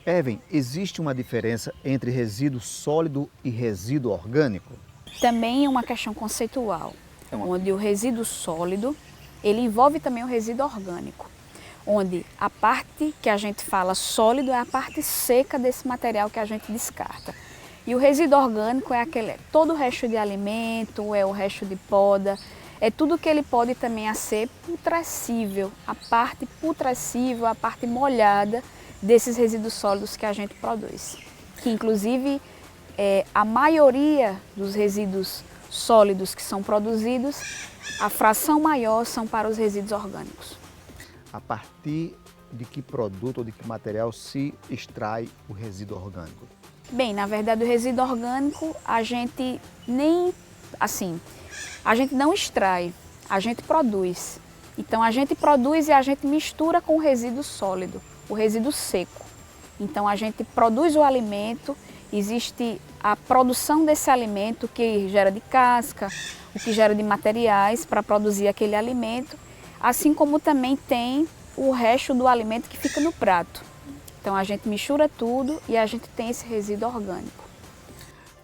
Evelyn, existe uma diferença entre resíduo sólido e resíduo orgânico? Também é uma questão conceitual, onde o resíduo sólido, ele envolve também o resíduo orgânico, onde a parte que a gente fala sólido é a parte seca desse material que a gente descarta. E o resíduo orgânico é todo o resto de alimento, é o resto de poda, é tudo que ele pode também a ser putrescível, a parte putrescível, a parte molhada desses resíduos sólidos que a gente produz. Que inclusive a maioria dos resíduos sólidos que são produzidos, a fração maior são para os resíduos orgânicos. A partir de que produto ou de que material se extrai o resíduo orgânico? Bem, na verdade o resíduo orgânico a gente não extrai, a gente produz. Então a gente produz e a gente mistura com o resíduo sólido, o resíduo seco. Então a gente produz o alimento, existe a produção desse alimento que gera de casca, o que gera de materiais para produzir aquele alimento, assim como também tem o resto do alimento que fica no prato. Então a gente mistura tudo e a gente tem esse resíduo orgânico.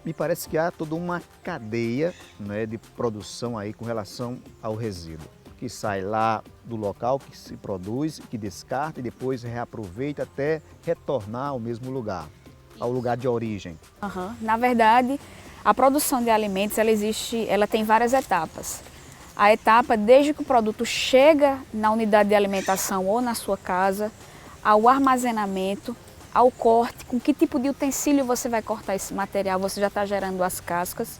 Me parece que há toda uma cadeia, né, de produção aí com relação ao resíduo, que sai lá do local que se produz, que descarta e depois reaproveita até retornar ao mesmo lugar, ao lugar de origem. Na verdade, a produção de alimentos ela tem várias etapas. A etapa desde que o produto chega na unidade de alimentação ou na sua casa, ao armazenamento, ao corte, com que tipo de utensílio você vai cortar esse material, você já está gerando as cascas.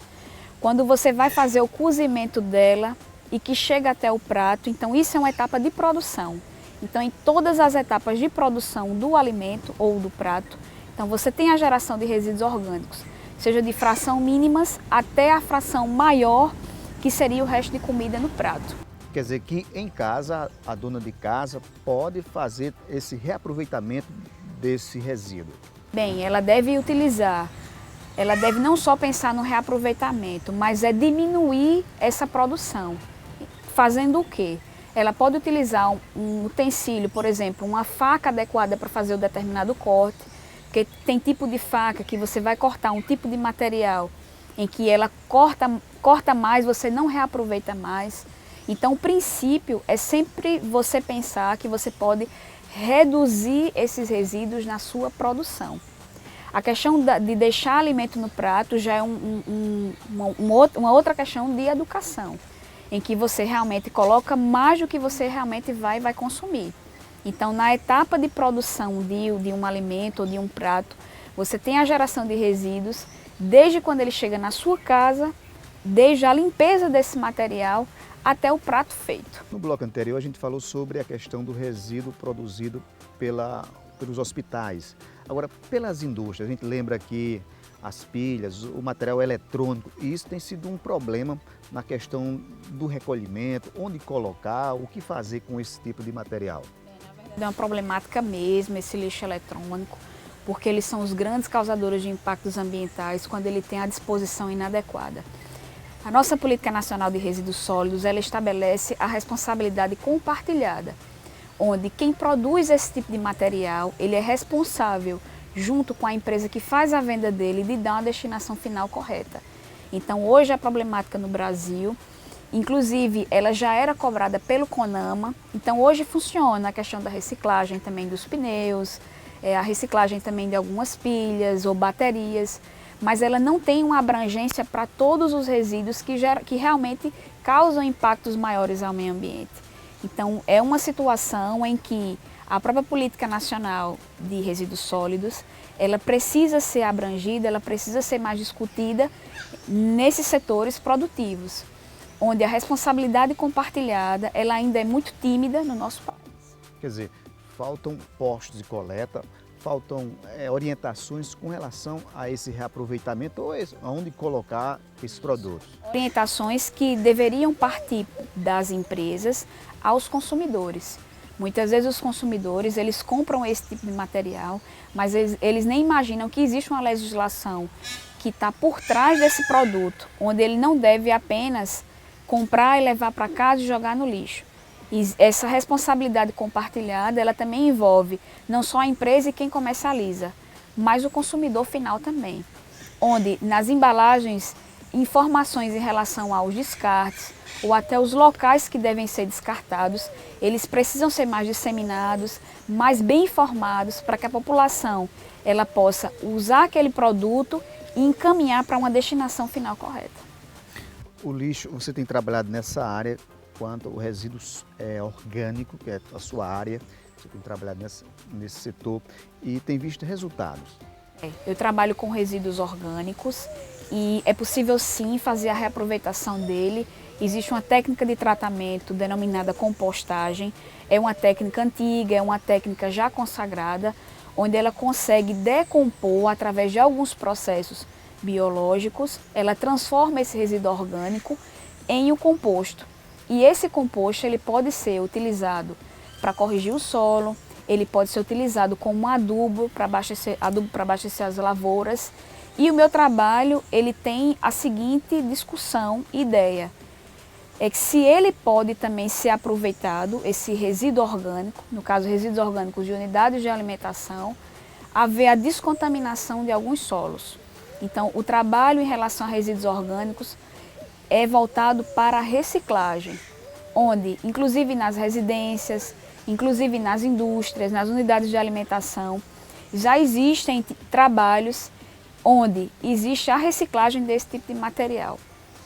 Quando você vai fazer o cozimento dela e que chega até o prato, então isso é uma etapa de produção. Então em todas as etapas de produção do alimento ou do prato, então você tem a geração de resíduos orgânicos, seja de fração mínimas até a fração maior, que seria o resto de comida no prato. Quer dizer que em casa, a dona de casa pode fazer esse reaproveitamento desse resíduo. Bem, ela deve não só pensar no reaproveitamento, mas diminuir essa produção. Fazendo o quê? Ela pode utilizar um utensílio, por exemplo, uma faca adequada para fazer o determinado corte, porque tem tipo de faca que você vai cortar um tipo de material em que ela corta mais, você não reaproveita mais. Então o princípio é sempre você pensar que você pode reduzir esses resíduos na sua produção. A questão de deixar alimento no prato já é uma outra questão de educação, em que você realmente coloca mais do que você realmente vai consumir. Então na etapa de produção de um alimento ou de um prato, você tem a geração de resíduos desde quando ele chega na sua casa, desde a limpeza desse material até o prato feito. No bloco anterior a gente falou sobre a questão do resíduo produzido pelos hospitais. Agora, pelas indústrias, a gente lembra que as pilhas, o material eletrônico, e isso tem sido um problema na questão do recolhimento, onde colocar, o que fazer com esse tipo de material. É uma problemática mesmo esse lixo eletrônico, porque eles são os grandes causadores de impactos ambientais quando ele tem a disposição inadequada. A nossa Política Nacional de Resíduos Sólidos, ela estabelece a responsabilidade compartilhada, onde quem produz esse tipo de material, ele é responsável, junto com a empresa que faz a venda dele, de dar uma destinação final correta. Então, hoje a problemática no Brasil, inclusive, ela já era cobrada pelo CONAMA, então hoje funciona a questão da reciclagem também dos pneus, a reciclagem também de algumas pilhas ou baterias, mas ela não tem uma abrangência para todos os resíduos que realmente causam impactos maiores ao meio ambiente. Então, é uma situação em que a própria Política Nacional de Resíduos Sólidos, ela precisa ser abrangida, ela precisa ser mais discutida nesses setores produtivos, onde a responsabilidade compartilhada, ela ainda é muito tímida no nosso país. Quer dizer, faltam postos de coleta, faltam orientações com relação a esse reaproveitamento ou aonde colocar esses produtos. Orientações que deveriam partir das empresas aos consumidores. Muitas vezes os consumidores, eles compram esse tipo de material, mas eles nem imaginam que existe uma legislação que está por trás desse produto, onde ele não deve apenas comprar e levar para casa e jogar no lixo. E essa responsabilidade compartilhada, ela também envolve não só a empresa e quem comercializa, mas o consumidor final também, onde nas embalagens, informações em relação aos descartes ou até os locais que devem ser descartados, eles precisam ser mais disseminados, mais bem informados, para que a população ela possa usar aquele produto e encaminhar para uma destinação final correta. O lixo, você tem trabalhado nessa área quanto ao resíduo orgânico, que é a sua área, você tem trabalhado nesse setor e tem visto resultados. Eu trabalho com resíduos orgânicos e é possível sim fazer a reaproveitação dele. Existe uma técnica de tratamento denominada compostagem. É uma técnica antiga, é uma técnica já consagrada, onde ela consegue decompor através de alguns processos biológicos, ela transforma esse resíduo orgânico em um composto. E esse composto ele pode ser utilizado para corrigir o solo, ele pode ser utilizado como adubo para abastecer as lavouras. E o meu trabalho ele tem a seguinte discussão, ideia, é que se ele pode também ser aproveitado, esse resíduo orgânico, no caso resíduos orgânicos de unidades de alimentação, haver a descontaminação de alguns solos. Então, o trabalho em relação a resíduos orgânicos é voltado para a reciclagem, onde, inclusive nas residências, inclusive nas indústrias, nas unidades de alimentação, já existem trabalhos onde existe a reciclagem desse tipo de material.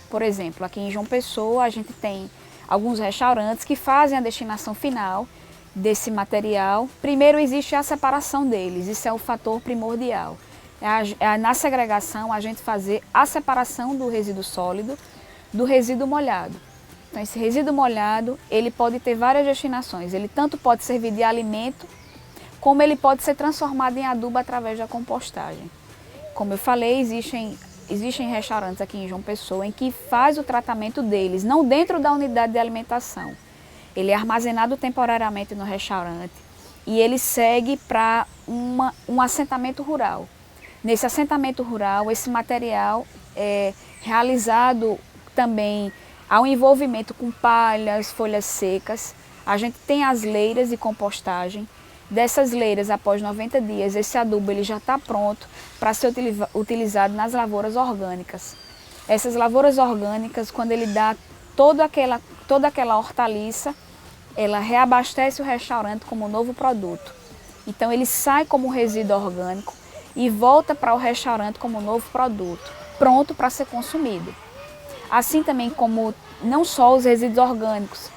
Por exemplo, aqui em João Pessoa, a gente tem alguns restaurantes que fazem a destinação final desse material. Primeiro existe a separação deles, isso é o fator primordial. Na segregação, a gente fazer a separação do resíduo sólido do resíduo molhado. Então, esse resíduo molhado, ele pode ter várias destinações. Ele tanto pode servir de alimento, como ele pode ser transformado em adubo através da compostagem. Como eu falei, existem restaurantes aqui em João Pessoa em que faz o tratamento deles, não dentro da unidade de alimentação. Ele é armazenado temporariamente no restaurante e ele segue para um assentamento rural. Nesse assentamento rural, esse material é realizado também ao envolvimento com palhas, folhas secas. A gente tem as leiras de compostagem. Dessas leiras, após 90 dias, esse adubo ele já está pronto para ser utilizado nas lavouras orgânicas. Essas lavouras orgânicas, quando ele dá toda aquela hortaliça, ela reabastece o restaurante como um novo produto. Então ele sai como resíduo orgânico e volta para o restaurante como um novo produto, pronto para ser consumido. Assim também como não só os resíduos orgânicos,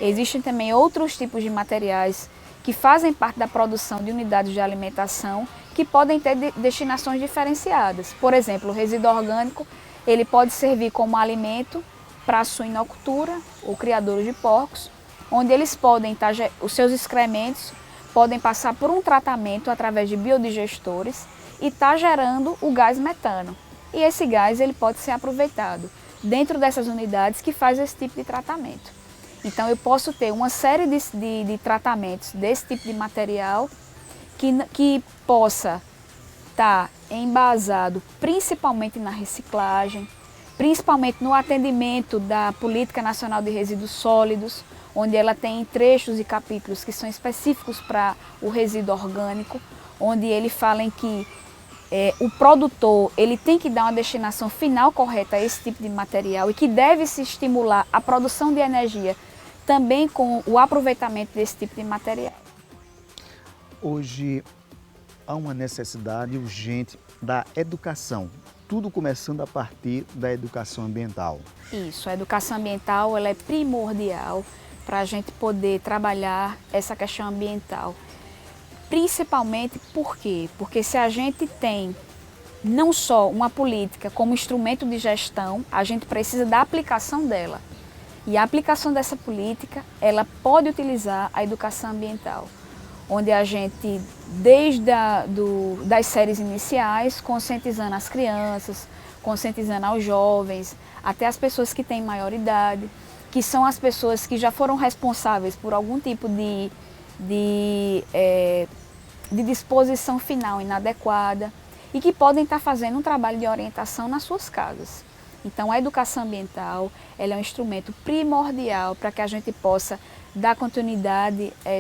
existem também outros tipos de materiais que fazem parte da produção de unidades de alimentação que podem ter destinações diferenciadas. Por exemplo, o resíduo orgânico ele pode servir como alimento para a suinocultura ou criadores de porcos, onde eles podem os seus excrementos podem passar por um tratamento através de biodigestores e estar gerando o gás metano. E esse gás ele pode ser aproveitado dentro dessas unidades que faz esse tipo de tratamento. Então eu posso ter uma série de tratamentos desse tipo de material que possa estar embasado principalmente na reciclagem, principalmente no atendimento da Política Nacional de Resíduos Sólidos, onde ela tem trechos e capítulos que são específicos para o resíduo orgânico, onde ele fala em que o produtor ele tem que dar uma destinação final correta a esse tipo de material e que deve se estimular a produção de energia também com o aproveitamento desse tipo de material. Hoje há uma necessidade urgente da educação, tudo começando a partir da educação ambiental. Isso, a educação ambiental ela é primordial para a gente poder trabalhar essa questão ambiental. Principalmente por quê? Porque se a gente tem não só uma política como instrumento de gestão, a gente precisa da aplicação dela. E a aplicação dessa política, ela pode utilizar a educação ambiental, onde a gente, desde das séries iniciais, conscientizando as crianças, conscientizando aos jovens, até as pessoas que têm maior idade, que são as pessoas que já foram responsáveis por algum tipo de disposição final inadequada e que podem estar fazendo um trabalho de orientação nas suas casas. Então, a educação ambiental ela é um instrumento primordial para que a gente possa dar continuidade a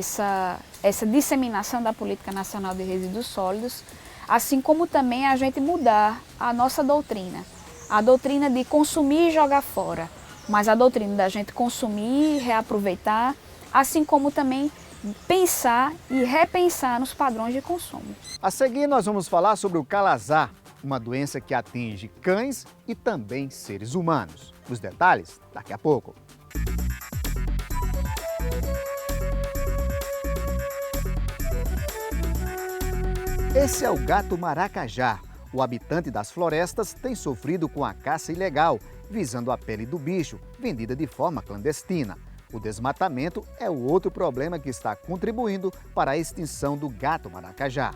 essa disseminação da Política Nacional de Resíduos Sólidos, assim como também a gente mudar a nossa doutrina. A doutrina de consumir e jogar fora, mas a doutrina da gente consumir e reaproveitar, assim como também pensar e repensar nos padrões de consumo. A seguir nós vamos falar sobre o calazar, uma doença que atinge cães e também seres humanos. Os detalhes daqui a pouco. Esse é o gato maracajá. O habitante das florestas tem sofrido com a caça ilegal, visando a pele do bicho, vendida de forma clandestina. O desmatamento é o outro problema que está contribuindo para a extinção do gato maracajá.